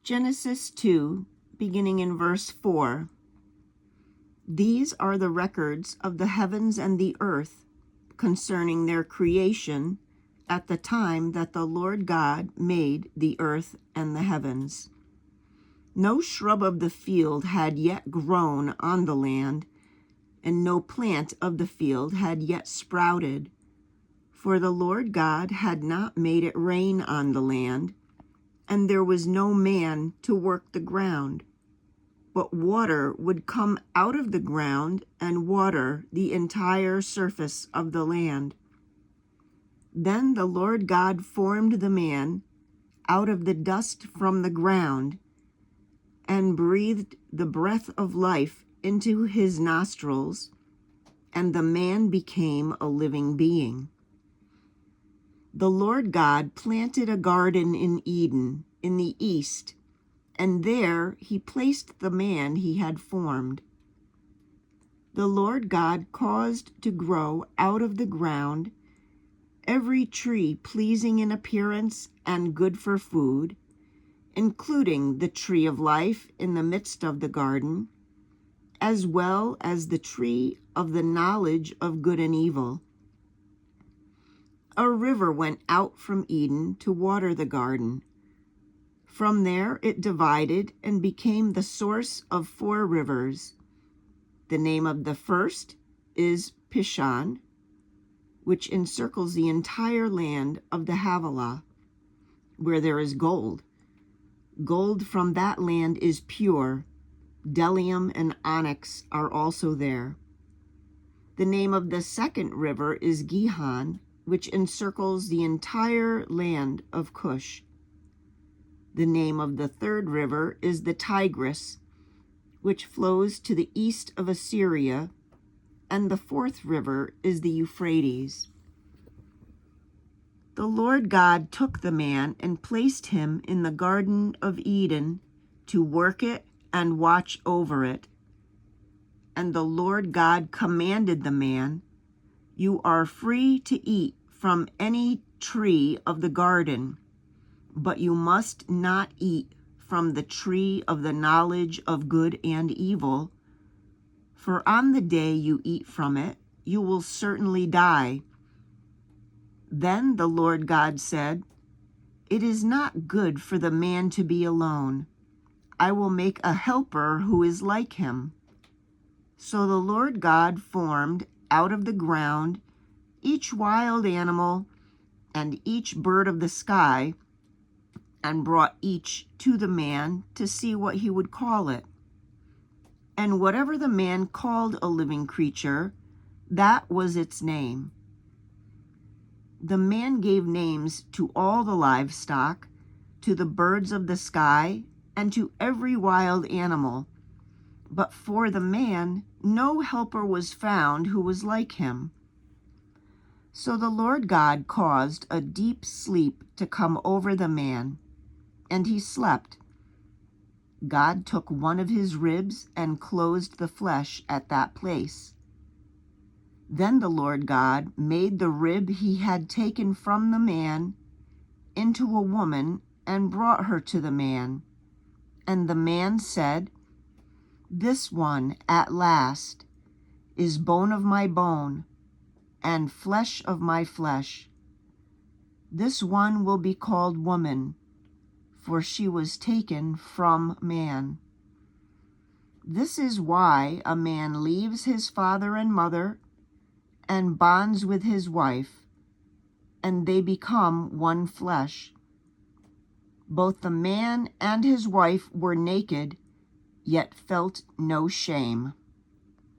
Genesis 2, beginning in verse 4. These are the records of the heavens and the earth concerning their creation at the time that the Lord God made the earth and the heavens. No shrub of the field had yet grown on the land, and no plant of the field had yet sprouted, for the Lord God had not made it rain on the land, and there was no man to work the ground. But water would come out of the ground and water the entire surface of the land. Then the Lord God formed the man out of the dust from the ground and breathed the breath of life into his nostrils, and the man became a living being. The Lord God planted a garden in Eden in the east, and there he placed the man he had formed. The Lord God caused to grow out of the ground every tree pleasing in appearance and good for food, including the tree of life in the midst of the garden, as well as the tree of the knowledge of good and evil. A river went out from Eden to water the garden. From there it divided and became the source of 4 rivers. The name of the first is Pishon, which encircles the entire land of the Havilah, where there is gold. Gold from that land is pure. Bdellium and onyx are also there. The name of the second river is Gihon, which encircles the entire land of Cush. The name of the third river is the Tigris, which flows to the east of Assyria, and the fourth river is the Euphrates. The Lord God took the man and placed him in the Garden of Eden to work it and watch over it. And the Lord God commanded the man, "You are free to eat from any tree of the garden, but you must not eat from the tree of the knowledge of good and evil, for on the day you eat from it, you will certainly die." Then the Lord God said, "It is not good for the man to be alone. I will make a helper who is like him." So the Lord God formed out of the ground each wild animal and each bird of the sky, and brought each to the man to see what he would call it. And whatever the man called a living creature, that was its name. The man gave names to all the livestock, to the birds of the sky, and to every wild animal. But for the man, no helper was found who was like him. So the Lord God caused a deep sleep to come over the man, and he slept. God took one of his ribs and closed the flesh at that place. Then the Lord God made the rib he had taken from the man into a woman and brought her to the man. And the man said, "This one at last is bone of my bone and flesh of my flesh. This one will be called woman, for she was taken from man. This is why a man leaves his father and mother and bonds with his wife, and they become one flesh. Both the man and his wife were naked, yet felt no shame."